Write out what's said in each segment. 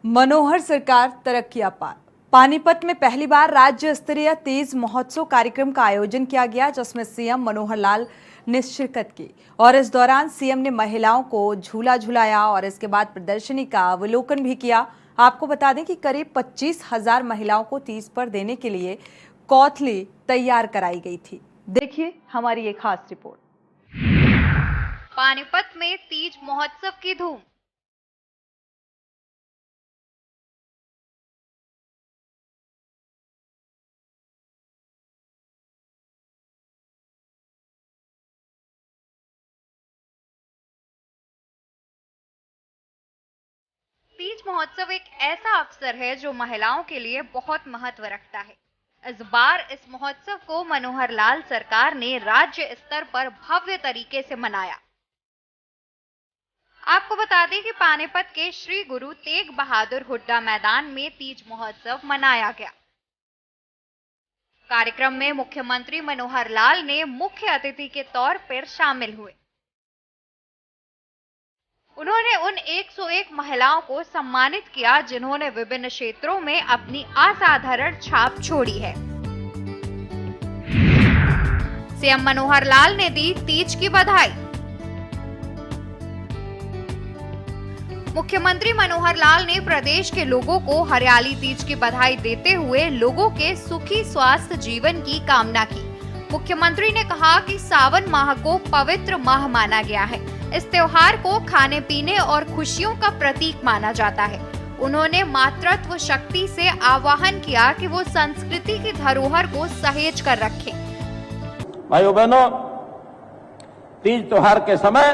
मनोहर सरकार तरक्की अपार। पानीपत में पहली बार राज्य स्तरीय तीज महोत्सव कार्यक्रम का आयोजन किया गया, जिसमें सीएम मनोहर लाल ने शिरकत की और इस दौरान सीएम ने महिलाओं को झूला झुलाया और इसके बाद प्रदर्शनी का अवलोकन भी किया। आपको बता दें कि करीब 25,000 महिलाओं को तीज पर देने के लिए कौथली तैयार कराई गई थी। देखिए हमारी ये खास रिपोर्ट। पानीपत में तीज महोत्सव की धूम। तीज महोत्सव एक ऐसा अवसर है जो महिलाओं के लिए बहुत महत्व रखता है। इस बार इस महोत्सव को मनोहर लाल सरकार ने राज्य स्तर पर भव्य तरीके से मनाया। आपको बता दें कि पानीपत के श्री गुरु तेग बहादुर हुड्डा मैदान में तीज महोत्सव मनाया गया। कार्यक्रम में मुख्यमंत्री मनोहर लाल ने मुख्य अतिथि के तौर पर शामिल हुए। उन्होंने उन 101 महिलाओं को सम्मानित किया जिन्होंने विभिन्न क्षेत्रों में अपनी असाधारण छाप छोड़ी है। सीएम मनोहर लाल ने दी तीज की बधाई। मुख्यमंत्री मनोहर लाल ने प्रदेश के लोगों को हरियाली तीज की बधाई देते हुए लोगों के सुखी स्वास्थ्य जीवन की कामना की। मुख्यमंत्री ने कहा कि सावन माह को पवित्र माह माना गया है। इस त्योहार को खाने पीने और खुशियों का प्रतीक माना जाता है। उन्होंने मातृत्व शक्ति से आह्वान किया कि वो संस्कृति की धरोहर को सहेज कर रखें। भाइयों बहनों, तीज त्योहार के समय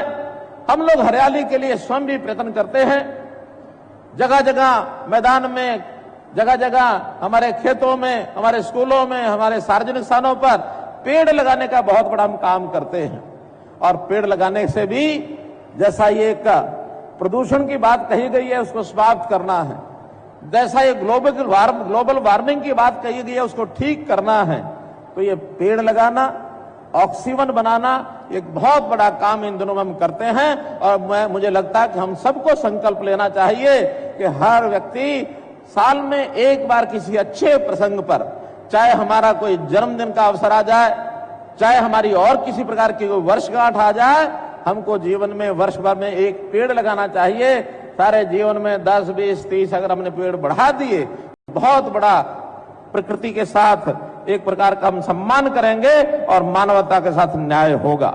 हम लोग हरियाली के लिए स्वयं भी प्रयत्न करते हैं। जगह जगह मैदान में, जगह जगह हमारे खेतों में, हमारे स्कूलों में, हमारे सार्वजनिक स्थानों पर पेड़ लगाने का बहुत बड़ा हम काम करते हैं। और पेड़ लगाने से भी जैसा ये एक प्रदूषण की बात कही गई है उसको समाप्त करना है, जैसा ये ग्लोबल वार्मिंग की बात कही गई है उसको ठीक करना है। तो ये पेड़ लगाना, ऑक्सीजन बनाना एक बहुत बड़ा काम इन दिनों में हम करते हैं। और मुझे लगता है कि हम सबको संकल्प लेना चाहिए कि हर व्यक्ति साल में एक बार किसी अच्छे प्रसंग पर, चाहे हमारा कोई जन्मदिन का अवसर आ जाए, चाहे हमारी और किसी प्रकार की कोई वर्षगांठ आ जाए, हमको जीवन में वर्ष भर में एक पेड़ लगाना चाहिए। सारे जीवन में 10, 20, 30 अगर हमने पेड़ बढ़ा दिए, बहुत बड़ा प्रकृति के साथ एक प्रकार का हम सम्मान करेंगे और मानवता के साथ न्याय होगा।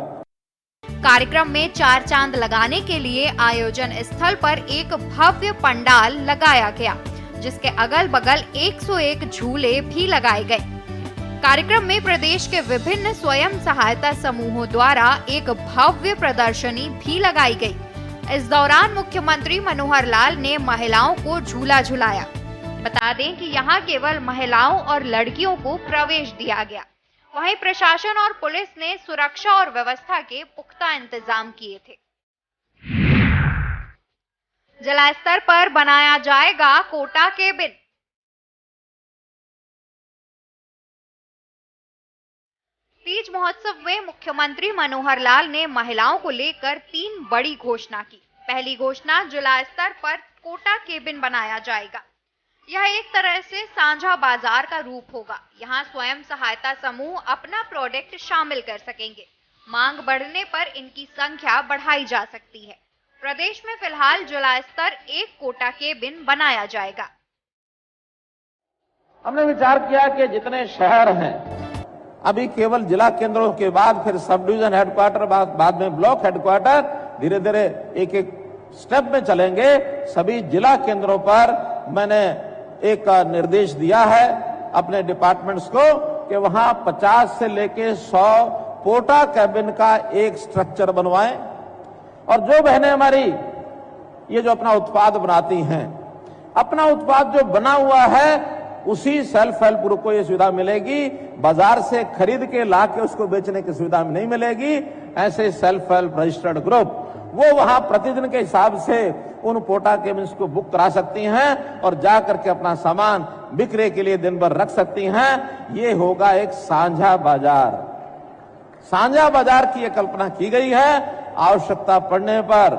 कार्यक्रम में 4 चांद लगाने के लिए आयोजन स्थल पर एक भव्य पंडाल लगाया गया, जिसके अगल बगल 101 झूले भी लगाए गए। कार्यक्रम में प्रदेश के विभिन्न स्वयं सहायता समूहों द्वारा एक भव्य प्रदर्शनी भी लगाई गई। इस दौरान मुख्यमंत्री मनोहर लाल ने महिलाओं को झूला झुलाया। बता दें कि यहाँ केवल महिलाओं और लड़कियों को प्रवेश दिया गया। वहीं प्रशासन और पुलिस ने सुरक्षा और व्यवस्था के पुख्ता इंतजाम किए थे। जिला स्तर पर बनाया जाएगा कोटा केबिन। तीज महोत्सव में मुख्यमंत्री मनोहर लाल ने महिलाओं को लेकर 3 बड़ी घोषणा की। पहली घोषणा, जिला स्तर पर कोटा केबिन बनाया जाएगा। यह एक तरह से साझा बाजार का रूप होगा। यहाँ स्वयं सहायता समूह अपना प्रोडक्ट शामिल कर सकेंगे। मांग बढ़ने पर इनकी संख्या बढ़ाई जा सकती है। प्रदेश में फिलहाल जिला स्तर 1 कोटा केबिन बनाया जाएगा। हमने विचार किया कि जितने शहर हैं, अभी केवल जिला केंद्रों के बाद फिर सब डिवीजन हेडक्वार्टर, बाद में ब्लॉक हेडक्वार्टर, धीरे धीरे एक एक स्टेप में चलेंगे। सभी जिला केंद्रों पर मैंने एक निर्देश दिया है अपने डिपार्टमेंट्स को कि वहां 50 से लेके 100 कोटा कैबिन का एक स्ट्रक्चर बनवाएं। और जो बहनें हमारी ये जो अपना उत्पाद बनाती हैं, अपना उत्पाद जो बना हुआ है उसी सेल्फ हेल्प ग्रुप को ये सुविधा मिलेगी। बाजार से खरीद के ला के उसको बेचने की सुविधा नहीं मिलेगी। ऐसे सेल्फ हेल्प रजिस्टर्ड ग्रुप वो वहां प्रतिदिन के हिसाब से उन कोटा केबिन्स को बुक करा सकती हैं और जा करके अपना सामान बिक्री के लिए दिन भर रख सकती हैं। ये होगा एक साझा बाजार। साझा बाजार की ये कल्पना की गई है। आवश्यकता पड़ने पर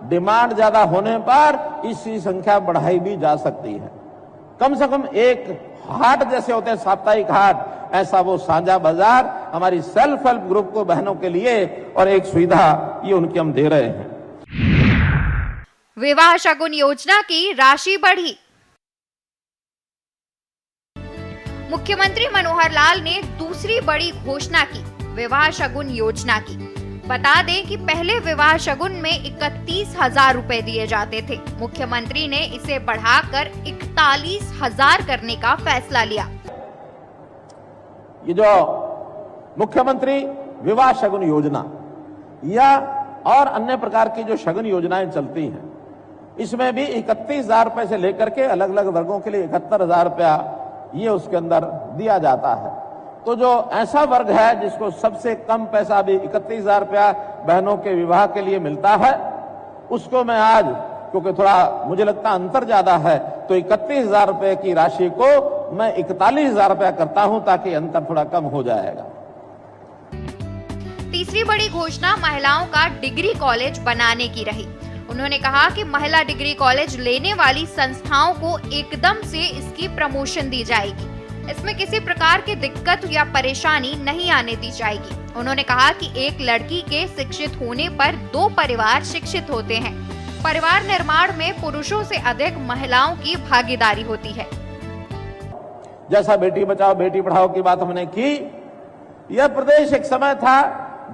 डिमांड ज्यादा होने पर इसकी संख्या बढ़ाई भी जा सकती है। कम से कम एक हाट जैसे होते हैं साप्ताहिक हाट, ऐसा वो साझा बाजार हमारी सेल्फ हेल्प ग्रुप को बहनों के लिए और एक सुविधा ये उनकी हम दे रहे हैं। विवाह शगुन योजना की राशि बढ़ी। मुख्यमंत्री मनोहर लाल ने दूसरी बड़ी घोषणा की विवाह शगुन योजना की। बता दें कि पहले विवाह शगुन में 31,000 रुपए दिए जाते थे। मुख्यमंत्री ने इसे बढ़ाकर 41,000 करने का फैसला लिया। ये जो मुख्यमंत्री विवाह शगुन योजना या और अन्य प्रकार की जो शगुन योजनाएं चलती हैं, इसमें भी 31,000 रुपए से लेकर के अलग अलग वर्गों के लिए 71,000 रुपया ये उसके अंदर दिया जाता है। तो जो ऐसा वर्ग है जिसको सबसे कम पैसा भी 31,000 रुपया बहनों के विवाह के लिए मिलता है, उसको मैं आज, क्योंकि थोड़ा मुझे लगता अंतर ज्यादा है, तो 31,000 रुपए की राशि को मैं 41,000 रुपया करता हूं ताकि अंतर थोड़ा कम हो जाएगा। तीसरी बड़ी घोषणा महिलाओं का डिग्री कॉलेज बनाने की रही। उन्होंने कहा कि महिला डिग्री कॉलेज लेने वाली संस्थाओं को एकदम से इसकी प्रमोशन दी जाएगी। इसमें किसी प्रकार की दिक्कत या परेशानी नहीं आने दी जाएगी। उन्होंने कहा कि एक लड़की के शिक्षित होने पर 2 परिवार शिक्षित होते हैं। परिवार निर्माण में पुरुषों से अधिक महिलाओं की भागीदारी होती है। जैसा बेटी बचाओ बेटी पढ़ाओ की बात हमने की, यह प्रदेश एक समय था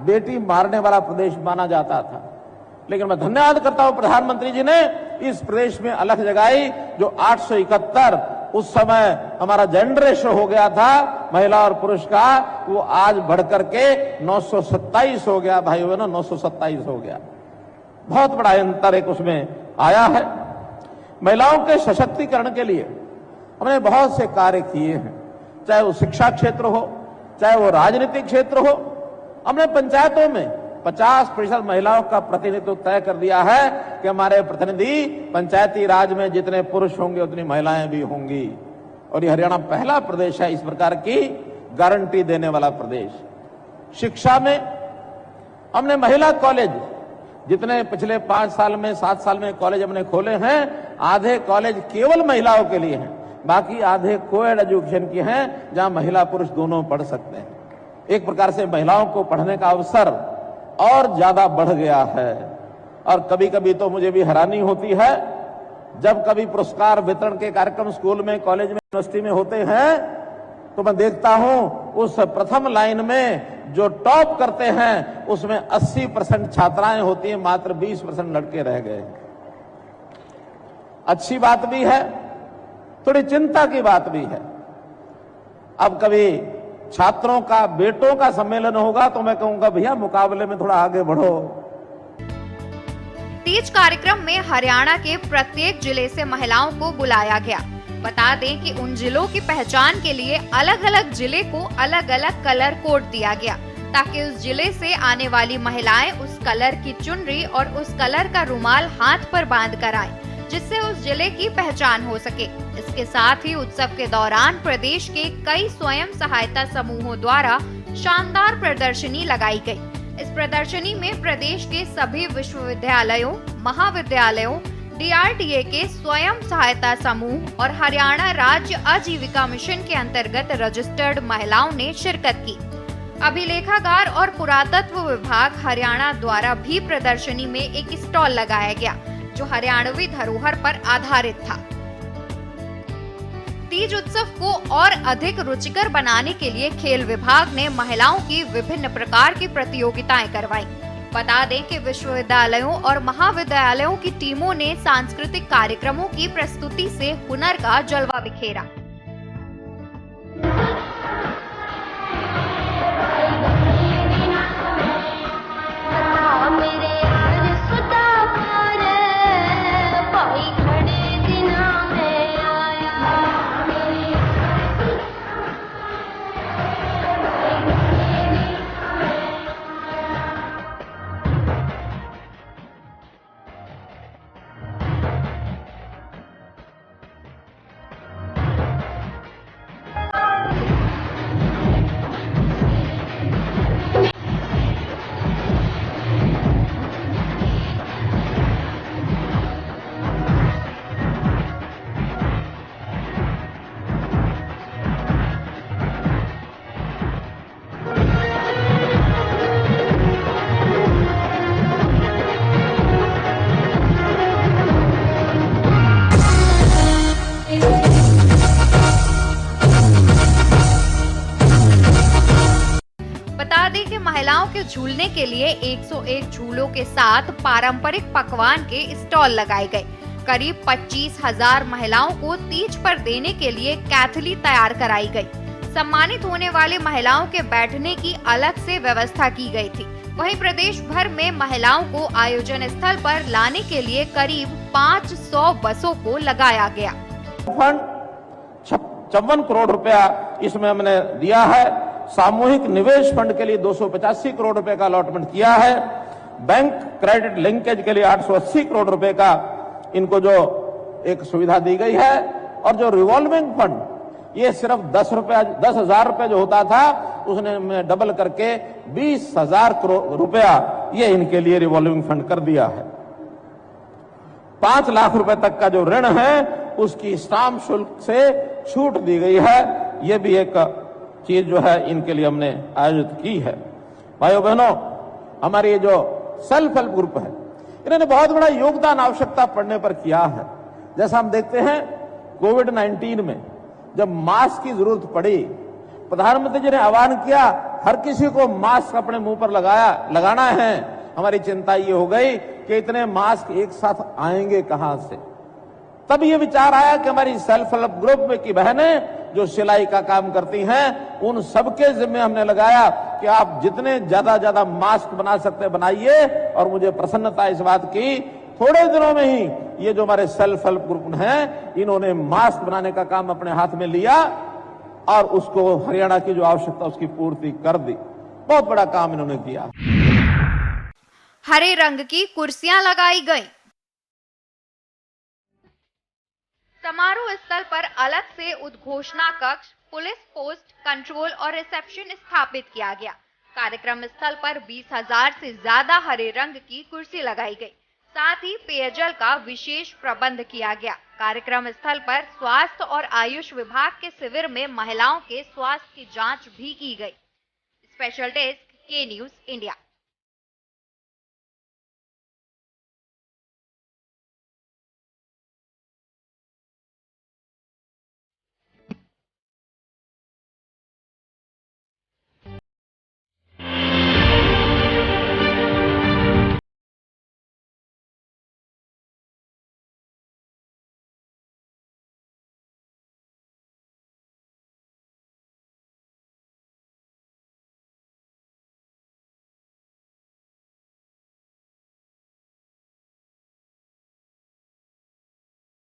बेटी मारने वाला प्रदेश माना जाता था, लेकिन मैं धन्यवाद करता हूं प्रधानमंत्री जी ने इस प्रदेश में अलग जगाई। जो 871 उस समय हमारा जेंडर रेशो हो गया था महिला और पुरुष का, वो आज बढ़कर के 927 हो गया। भाई बहनों, 927 हो गया। बहुत बड़ा अंतर एक उसमें आया है। महिलाओं के सशक्तिकरण के लिए हमने बहुत से कार्य किए हैं, चाहे वो शिक्षा क्षेत्र हो, चाहे वो राजनीतिक क्षेत्र हो। हमने पंचायतों में 50% महिलाओं का प्रतिनिधित्व तय कर दिया है कि हमारे प्रतिनिधि पंचायती राज में जितने पुरुष होंगे उतनी महिलाएं भी होंगी। और ये हरियाणा पहला प्रदेश है इस प्रकार की गारंटी देने वाला प्रदेश। शिक्षा में हमने महिला कॉलेज, जितने पिछले 5 साल में 7 साल में कॉलेज हमने खोले हैं, आधे कॉलेज केवल महिलाओं के लिए हैं, बाकी आधे कोएड एजुकेशन के हैं जहां महिला पुरुष दोनों पढ़ सकते हैं। एक प्रकार से महिलाओं को पढ़ने का अवसर और ज्यादा बढ़ गया है। और कभी कभी तो मुझे भी हैरानी होती है, जब कभी पुरस्कार वितरण के कार्यक्रम स्कूल में, कॉलेज में, यूनिवर्सिटी में होते हैं, तो मैं देखता हूं उस प्रथम लाइन में जो टॉप करते हैं उसमें 80% छात्राएं होती हैं, मात्र 20% लड़के रह गए। अच्छी बात भी है, थोड़ी चिंता की बात भी है। अब कभी छात्रों का, बेटों का सम्मेलन होगा तो मैं कहूंगा भैया मुकाबले में थोड़ा आगे बढ़ो। तीज कार्यक्रम में हरियाणा के प्रत्येक जिले से महिलाओं को बुलाया गया। बता दें कि उन जिलों की पहचान के लिए अलग अलग जिले को अलग अलग कलर कोड दिया गया, ताकि उस जिले से आने वाली महिलाएं उस कलर की चुनरी और उस कलर का रुमाल हाथ पर बांध कर आएं, जिससे उस जिले की पहचान हो सके। इसके साथ ही उत्सव के दौरान प्रदेश के कई स्वयं सहायता समूहों द्वारा शानदार प्रदर्शनी लगाई गई। इस प्रदर्शनी में प्रदेश के सभी विश्वविद्यालयों, महाविद्यालयों, DRTA के स्वयं सहायता समूह और हरियाणा राज्य आजीविका मिशन के अंतर्गत रजिस्टर्ड महिलाओं ने शिरकत की। अभिलेखागार और पुरातत्व विभाग हरियाणा द्वारा भी प्रदर्शनी में एक स्टॉल लगाया गया, जो हरियाणवी धरोहर पर आधारित था। तीज उत्सव को और अधिक रुचिकर बनाने के लिए खेल विभाग ने महिलाओं की विभिन्न प्रकार की प्रतियोगिताएं करवाई। बता दें कि विश्वविद्यालयों और महाविद्यालयों की टीमों ने सांस्कृतिक कार्यक्रमों की प्रस्तुति से हुनर का जलवा बिखेरा। झूलने के लिए 101 झूलों के साथ पारंपरिक पकवान के स्टॉल लगाए गए। करीब 25,000 महिलाओं को तीज पर देने के लिए कैथली तैयार कराई गई। सम्मानित होने वाली महिलाओं के बैठने की अलग से व्यवस्था की गई थी। वहीं प्रदेश भर में महिलाओं को आयोजन स्थल पर लाने के लिए करीब 500 बसों को लगाया गया। फंड 56 करोड़ रुपया इसमें हमने दिया है। सामूहिक निवेश फंड के लिए 285 करोड़ रुपए का अलॉटमेंट किया है। बैंक क्रेडिट लिंकेज के लिए 880 करोड़ रुपए का इनको जो एक सुविधा दी गई है। और जो रिवॉल्विंग फंड ये सिर्फ 10,000 रुपए जो होता था उसने डबल करके 20,000 करोड़ रुपया ये इनके लिए रिवॉल्विंग फंड कर दिया है। 5 लाख रुपए तक का जो ऋण है उसकी स्टाम्प शुल्क से छूट दी गई है। ये भी एक चीज जो है इनके लिए हमने आयोजित की है। भाइयों बहनों, हमारी ये जो सेल्फ हेल्प ग्रुप है इन्होंने बहुत बड़ा योगदान आवश्यकता पड़ने पर किया है। जैसा हम देखते हैं कोविड-19 में जब मास्क की जरूरत पड़ी, प्रधानमंत्री जी ने आह्वान किया हर किसी को मास्क अपने मुंह पर लगाना है। हमारी चिंता ये हो गई कि इतने मास्क एक साथ आएंगे कहां से। तब ये विचार आया कि हमारी सेल्फ हेल्प ग्रुप में की बहनें जो सिलाई का काम करती हैं उन सबके जिम्मे हमने लगाया कि आप जितने ज्यादा मास्क बना सकते बनाइए। और मुझे प्रसन्नता इस बात की, थोड़े दिनों में ही ये जो हमारे सेल्फ हेल्प ग्रुप हैं इन्होंने मास्क बनाने का काम अपने हाथ में लिया और उसको हरियाणा की जो आवश्यकता उसकी पूर्ति कर दी। बहुत बड़ा काम इन्होंने किया। हरे रंग की कुर्सियां लगाई गईं। समारोह स्थल पर अलग से उद्घोषणा कक्ष, पुलिस पोस्ट, कंट्रोल और रिसेप्शन स्थापित किया गया। कार्यक्रम स्थल पर 20,000 से ज्यादा हरे रंग की कुर्सी लगाई गई। साथ ही पेयजल का विशेष प्रबंध किया गया। कार्यक्रम स्थल पर स्वास्थ्य और आयुष विभाग के शिविर में महिलाओं के स्वास्थ्य की जांच भी की गई। स्पेशल डेस्क, के न्यूज इंडिया।